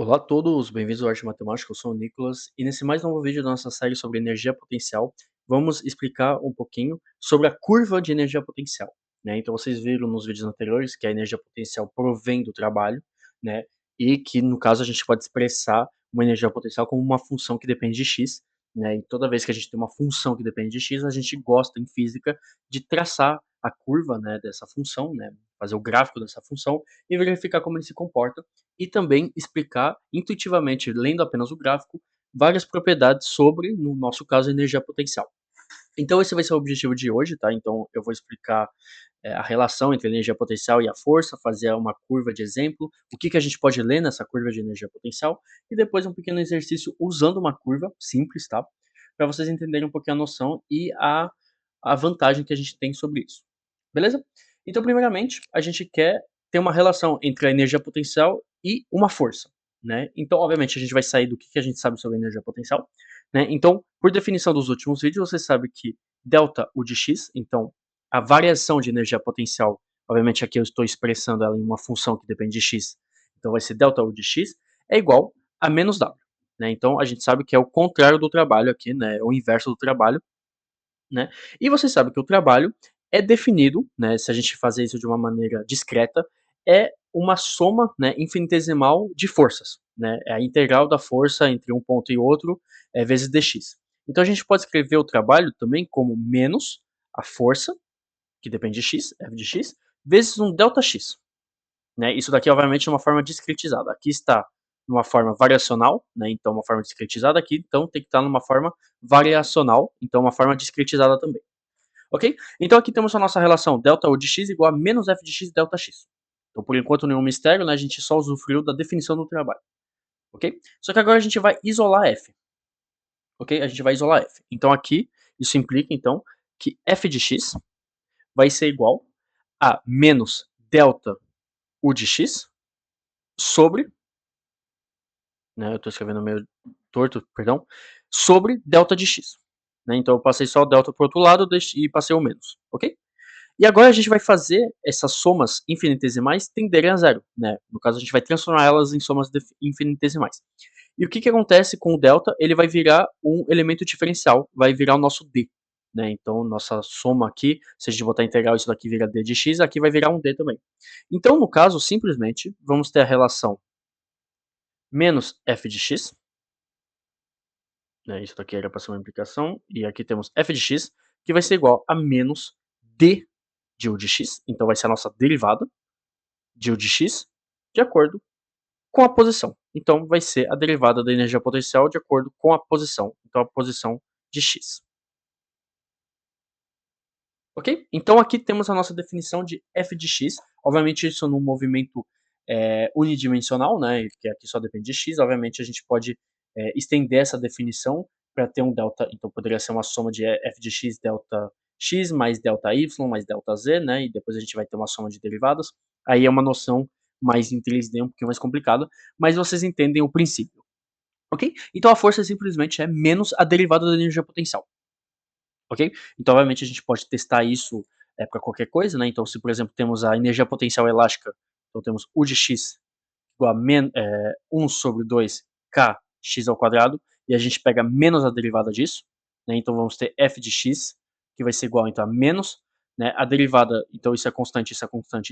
Olá a todos, bem-vindos ao Arte Matemática, eu sou o Nicolas e nesse mais novo vídeo da nossa série sobre energia potencial, vamos explicar um pouquinho sobre a curva de energia potencial, né? Então vocês viram nos vídeos anteriores que a energia potencial provém do trabalho, né? E que no caso a gente pode expressar uma energia potencial como uma função que depende de x, né? E toda vez que a gente tem uma função que depende de x, a gente gosta em física de traçar a curva, né, dessa função, né? Fazer o gráfico dessa função e verificar como ele se comporta e também explicar intuitivamente, lendo apenas o gráfico, várias propriedades sobre, no nosso caso, a energia potencial. Então esse vai ser o objetivo de hoje, tá? Então eu vou explicar a relação entre a energia potencial e a força, fazer uma curva de exemplo, o que a gente pode ler nessa curva de energia potencial, e depois um pequeno exercício usando uma curva simples, tá? Para vocês entenderem um pouquinho a noção e a vantagem que a gente tem sobre isso. Beleza? Então, primeiramente, a gente quer ter uma relação entre a energia potencial e uma força, né? Então, obviamente, a gente vai sair do que a gente sabe sobre energia potencial, né? Então, por definição dos últimos vídeos, você sabe que delta U de x, então a variação de energia potencial, obviamente aqui eu estou expressando ela em uma função que depende de x, então vai ser delta U de x, é igual a menos W, né? Então, a gente sabe que é o contrário do trabalho aqui, né? O inverso do trabalho, né? E você sabe que o trabalho é definido, né, se a gente fazer isso de uma maneira discreta, é uma soma, né, infinitesimal de forças, né? É a integral da força entre um ponto e outro vezes dx. Então a gente pode escrever o trabalho também como menos a força, que depende de x, f de x, vezes um ΔX, né? Isso daqui, obviamente, é uma forma discretizada. Aqui está numa forma variacional, né? Então, uma forma discretizada aqui, então tem que estar numa forma variacional, então uma forma discretizada também. Ok? Então aqui temos a nossa relação delta U de x igual a menos f de x delta x. Então, por enquanto, nenhum mistério, né? A gente só usufruiu da definição do trabalho. Ok? Só que agora a gente vai isolar f. Ok? A gente vai isolar f. Então aqui, isso implica, então, que f de x vai ser igual a menos delta U de x sobre, né, eu estou escrevendo meio torto, perdão, sobre delta de x. Né, então eu passei só o delta para o outro lado e passei o menos, ok? E agora a gente vai fazer essas somas infinitesimais tenderem a zero. Né? No caso, a gente vai transformar elas em somas infinitesimais. E o que acontece com o delta? Ele vai virar um elemento diferencial, vai virar o nosso d. Né? Então, nossa soma aqui, se a gente botar integral, isso daqui vira d de x, aqui vai virar um d também. Então, no caso, simplesmente, vamos ter a relação menos f de x, né? Isso daqui era para ser uma implicação, e aqui temos f de x, que vai ser igual a menos d de u de x, então vai ser a nossa derivada de u de x, de acordo com a posição. Então vai ser a derivada da energia potencial de acordo com a posição, então a posição de x. Ok? Então aqui temos a nossa definição de f de x, obviamente isso num movimento unidimensional, né, que aqui só depende de x, obviamente a gente pode estender essa definição para ter um delta, então poderia ser uma soma de f de x delta x mais delta y mais delta z, né, e depois a gente vai ter uma soma de derivadas, aí é uma noção mais em 3D, um pouquinho mais complicada, mas vocês entendem o princípio, ok? Então a força simplesmente é menos a derivada da energia potencial. Ok? Então, obviamente, a gente pode testar isso para qualquer coisa, né? Então, se, por exemplo, temos a energia potencial elástica, então temos U de x igual a 1 sobre 2 kx ao quadrado, e a gente pega menos a derivada disso, né? Então, vamos ter f de x, que vai ser igual então, a menos, né? A derivada, então isso é constante,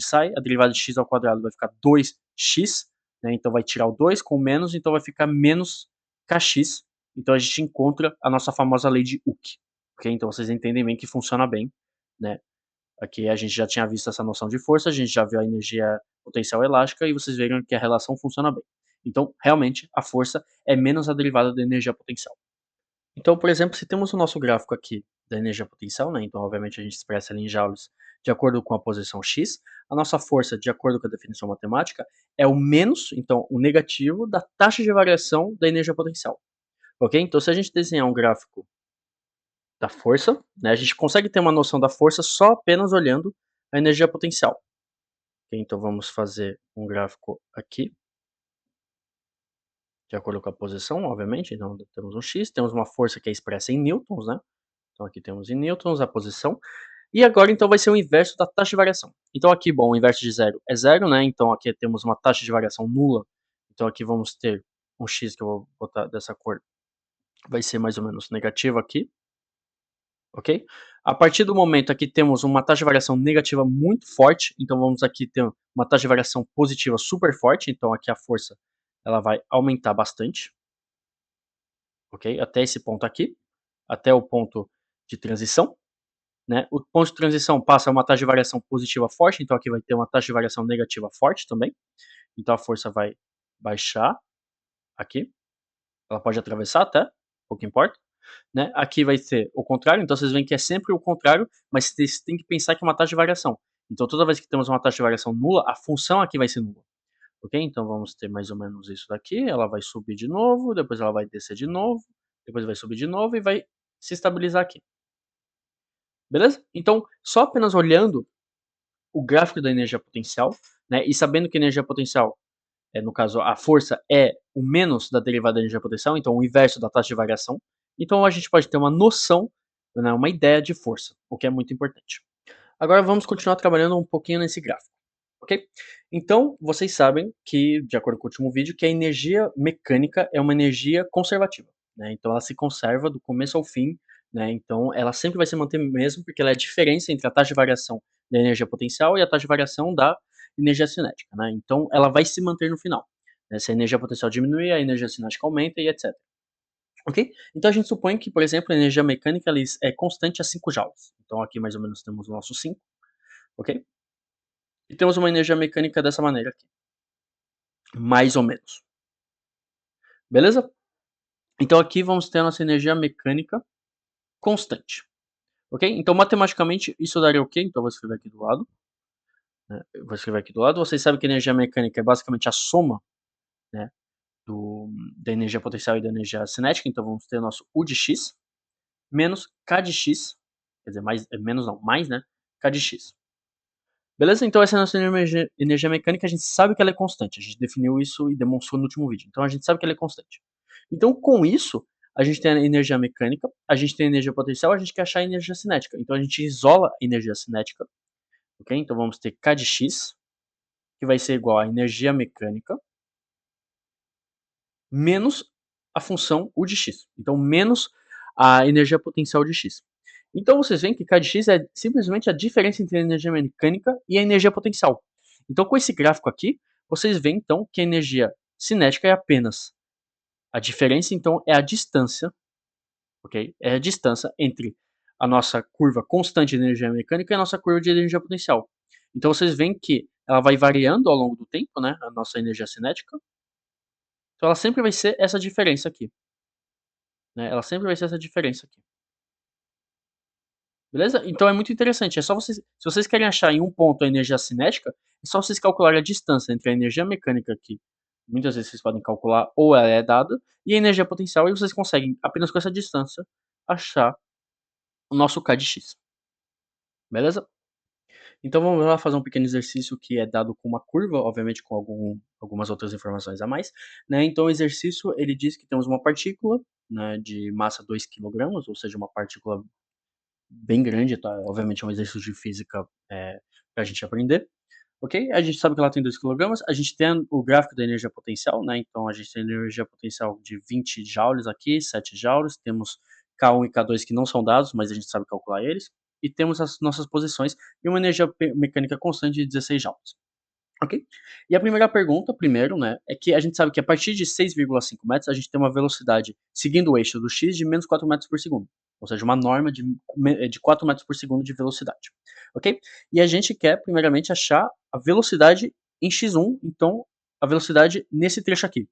sai, a derivada de x ao quadrado vai ficar 2x, né? Então, vai tirar o 2 com o menos, então vai ficar menos kx, então a gente encontra a nossa famosa lei de Hooke. Ok? Então vocês entendem bem que funciona bem, né? Aqui a gente já tinha visto essa noção de força, a gente já viu a energia potencial elástica e vocês viram que a relação funciona bem. Então, realmente, a força é menos a derivada da energia potencial. Então, por exemplo, se temos o nosso gráfico aqui da energia potencial, né? Então, obviamente, a gente expressa ela em joules de acordo com a posição x. A nossa força, de acordo com a definição matemática, é o menos, então, o negativo da taxa de variação da energia potencial. Ok? Então, se a gente desenhar um gráfico da força, né? A gente consegue ter uma noção da força só apenas olhando a energia potencial. Okay? Então vamos fazer um gráfico aqui, de acordo com a posição, obviamente. Então temos um x, temos uma força que é expressa em newtons, né? Então aqui temos em newtons a posição. E agora então vai ser o inverso da taxa de variação. Então aqui, bom, o inverso de zero é zero, né? Então aqui temos uma taxa de variação nula. Então aqui vamos ter um x que eu vou botar dessa cor, vai ser mais ou menos negativo aqui, ok? A partir do momento aqui temos uma taxa de variação negativa muito forte, então vamos aqui ter uma taxa de variação positiva super forte, então aqui a força ela vai aumentar bastante, ok? Até esse ponto aqui, até o ponto de transição, né? O ponto de transição passa a uma taxa de variação positiva forte, então aqui vai ter uma taxa de variação negativa forte também, então a força vai baixar aqui, ela pode atravessar até, pouco importa. Né? Aqui vai ser o contrário, então vocês veem que é sempre o contrário, mas vocês têm que pensar que é uma taxa de variação. Então toda vez que temos uma taxa de variação nula, a função aqui vai ser nula. Ok? Então vamos ter mais ou menos isso daqui, ela vai subir de novo, depois ela vai descer de novo, depois vai subir de novo e vai se estabilizar aqui. Beleza? Então, só apenas olhando o gráfico da energia potencial, né, e sabendo que a energia potencial, no caso a força, é o menos da derivada da energia potencial, então o inverso da taxa de variação, então a gente pode ter uma noção, né, uma ideia de força, o que é muito importante. Agora vamos continuar trabalhando um pouquinho nesse gráfico, ok? Então, vocês sabem que, de acordo com o último vídeo, que a energia mecânica é uma energia conservativa, né? Então ela se conserva do começo ao fim, né? Então ela sempre vai se manter mesmo, porque ela é a diferença entre a taxa de variação da energia potencial e a taxa de variação da energia cinética, né? Então ela vai se manter no final, né? Se a energia potencial diminuir, a energia cinética aumenta e etc. Ok? Então a gente supõe que, por exemplo, a energia mecânica ela é constante a 5 joules. Então aqui mais ou menos temos o nosso 5, ok? E temos uma energia mecânica dessa maneira aqui, mais ou menos. Beleza? Então aqui vamos ter a nossa energia mecânica constante, ok? Então matematicamente isso daria o quê? Então eu vou escrever aqui do lado, né? Eu vou escrever aqui do lado. Vocês sabem que a energia mecânica é basicamente a soma, né, da energia potencial e da energia cinética. Então vamos ter o nosso U de x menos K de x, quer dizer, mais, menos não, mais, né? K de x. Beleza? Então essa é a nossa energia mecânica, a gente sabe que ela é constante. A gente definiu isso e demonstrou no último vídeo. Então a gente sabe que ela é constante. Então com isso, a gente tem a energia mecânica, a gente tem a energia potencial, a gente quer achar a energia cinética. Então a gente isola a energia cinética, ok? Então vamos ter K de x, que vai ser igual a energia mecânica, menos a função U de x. Então menos a energia potencial de x. Então vocês veem que K de x é simplesmente a diferença entre a energia mecânica e a energia potencial. Então com esse gráfico aqui, vocês veem então que a energia cinética é apenas a diferença, então é a distância, ok? É a distância entre a nossa curva constante de energia mecânica e a nossa curva de energia potencial. Então vocês veem que ela vai variando ao longo do tempo, né? A nossa energia cinética. Então ela sempre vai ser essa diferença aqui, né? Ela sempre vai ser essa diferença aqui. Beleza? Então é muito interessante. É só vocês, se vocês querem achar em um ponto a energia cinética, é só vocês calcularem a distância entre a energia mecânica, que muitas vezes vocês podem calcular ou ela é dada, e a energia potencial, e vocês conseguem, apenas com essa distância, achar o nosso K de x. Beleza? Então vamos lá fazer um pequeno exercício que é dado com uma curva, obviamente com algumas outras informações a mais, né? Então o exercício ele diz que temos uma partícula, né, de massa 2 kg, ou seja, uma partícula bem grande, tá? Obviamente é um exercício de física para a gente aprender, ok? A gente sabe que ela tem 2 kg, a gente tem o gráfico da energia potencial, né? Então a gente tem energia potencial de 20 joules aqui, 7 joules, temos K1 e K2 que não são dados, mas a gente sabe calcular eles, e temos as nossas posições e uma energia mecânica constante de 16 joules. Ok? E a primeira pergunta, primeiro, né, é que a gente sabe que a partir de 6,5 metros a gente tem uma velocidade seguindo o eixo do x de menos 4 metros por segundo. Ou seja, uma norma de 4 metros por segundo de velocidade. Ok? E a gente quer, primeiramente, achar a velocidade em x1, então a velocidade nesse trecho aqui.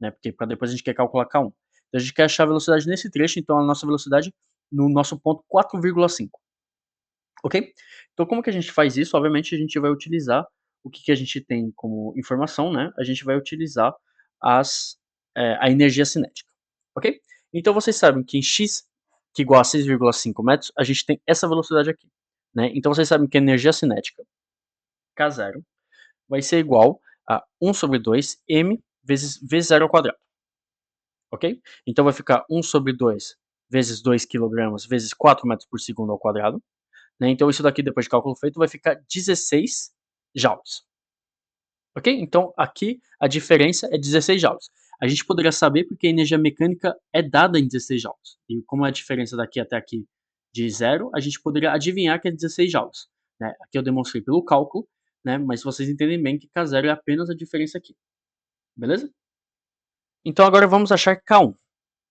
Né, porque para depois a gente quer calcular K1. Então a gente quer achar a velocidade nesse trecho, então a nossa velocidade no nosso ponto 4,5. Ok? Então como que a gente faz isso? Obviamente a gente vai utilizar o que a gente tem como informação, né? A gente vai utilizar a energia cinética, ok? Então vocês sabem que em x, que é igual a 6,5 metros, a gente tem essa velocidade aqui, né? Então vocês sabem que a energia cinética, K0, vai ser igual a 1 sobre 2 m vezes v0 ao quadrado, ok? Então vai ficar 1 sobre 2 vezes 2 kg vezes 4 metros por segundo ao quadrado, né? Então isso daqui, depois de cálculo feito, vai ficar 16 joules. ok? Então aqui a diferença é 16 joules. A gente poderia saber porque a energia mecânica é dada em 16 joules. E como a diferença daqui até aqui de zero, a gente poderia adivinhar que é 16 joules. Né? Aqui eu demonstrei pelo cálculo, né? Mas vocês entendem bem que K0 é apenas a diferença aqui. Beleza? Então agora vamos achar K1.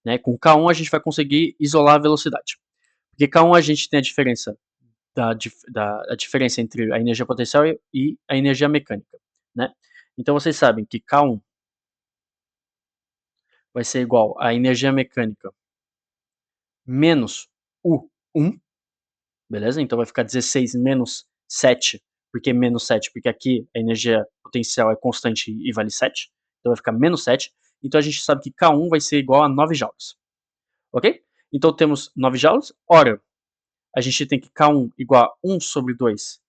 Né? Com K1 a gente vai conseguir isolar a velocidade. Porque K1 a gente tem a diferença a diferença entre a energia potencial e a energia mecânica. Né? Então vocês sabem que K1 vai ser igual a energia mecânica menos U1, beleza? Então vai ficar 16 menos 7, porque menos 7, porque aqui a energia potencial é constante e vale 7, então vai ficar menos 7. Então a gente sabe que K1 vai ser igual a 9 joules, ok? Então temos 9 joules, ora, a gente tem que K1 igual a 1 sobre 2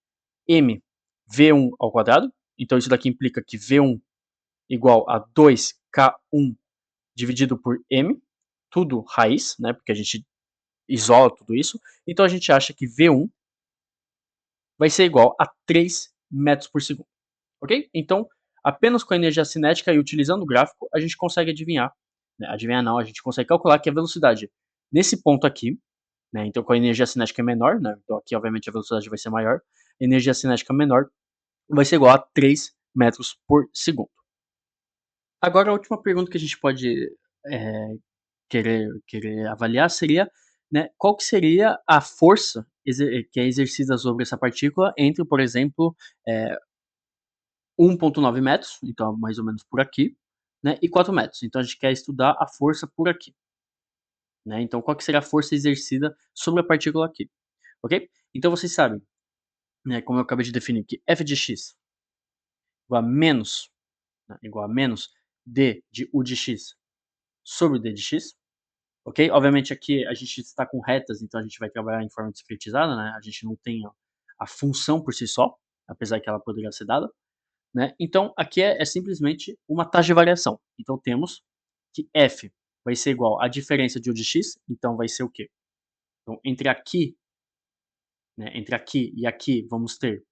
m V1 ao quadrado, então isso daqui implica que V1 igual a 2K1 dividido por m, tudo raiz, né, porque a gente isola tudo isso, então a gente acha que V1 vai ser igual a 3 metros por segundo, ok? Então, apenas com a energia cinética e utilizando o gráfico, a gente consegue adivinhar, né, adivinhar não, a gente consegue calcular que a velocidade nesse ponto aqui, né, então com a energia cinética é menor, né, então aqui obviamente a velocidade vai ser maior, a energia cinética menor vai ser igual a 3 metros por segundo. Agora a última pergunta que a gente pode é, querer avaliar seria, né, qual que seria a força que é exercida sobre essa partícula entre, por exemplo, 1,9 metros, então mais ou menos por aqui, né, e 4 metros. Então a gente quer estudar a força por aqui. Né? Então qual que seria a força exercida sobre a partícula aqui, ok? Então vocês sabem, né, como eu acabei de definir, que f de x igual a menos, né, igual a menos d de u de x sobre d de x, ok? Obviamente aqui a gente está com retas, então a gente vai trabalhar em forma discretizada, né? A gente não tem a função por si só, apesar que ela poderia ser dada, né? Então aqui é simplesmente uma taxa de variação. Então temos que f vai ser igual à diferença de u de x, então vai ser o quê? Então entre aqui, né, entre aqui e aqui vamos ter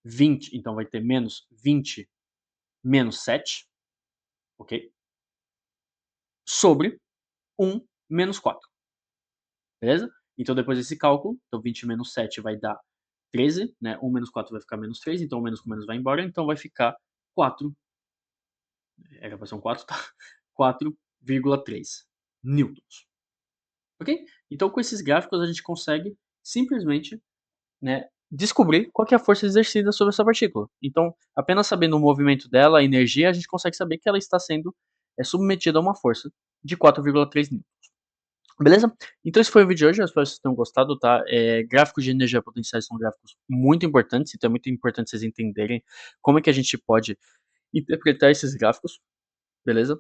20, então vai ter menos 20 menos 7, ok? Sobre 1 menos 4. Beleza? Então depois desse cálculo, então 20 menos 7 vai dar 13, né? 1 menos 4 vai ficar menos 3, então o menos com menos vai embora, então vai ficar 4, era para ser um 4, tá? 4,3 newtons. Ok? Então com esses gráficos a gente consegue simplesmente, né, descobrir qual que é a força exercida sobre essa partícula. Então, apenas sabendo o movimento dela, a energia, a gente consegue saber que ela está sendo submetida a uma força de 4,3 newtons. Beleza? Então esse foi o vídeo de hoje, eu espero que vocês tenham gostado, tá? Gráficos de energia potenciais são gráficos muito importantes, então é muito importante vocês entenderem como é que a gente pode interpretar esses gráficos, beleza?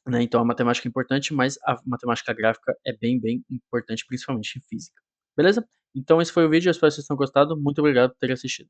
Né? Então a matemática é importante, mas a matemática gráfica é bem importante, principalmente em física. Beleza? Então esse foi o vídeo, eu espero que vocês tenham gostado, muito obrigado por terem assistido.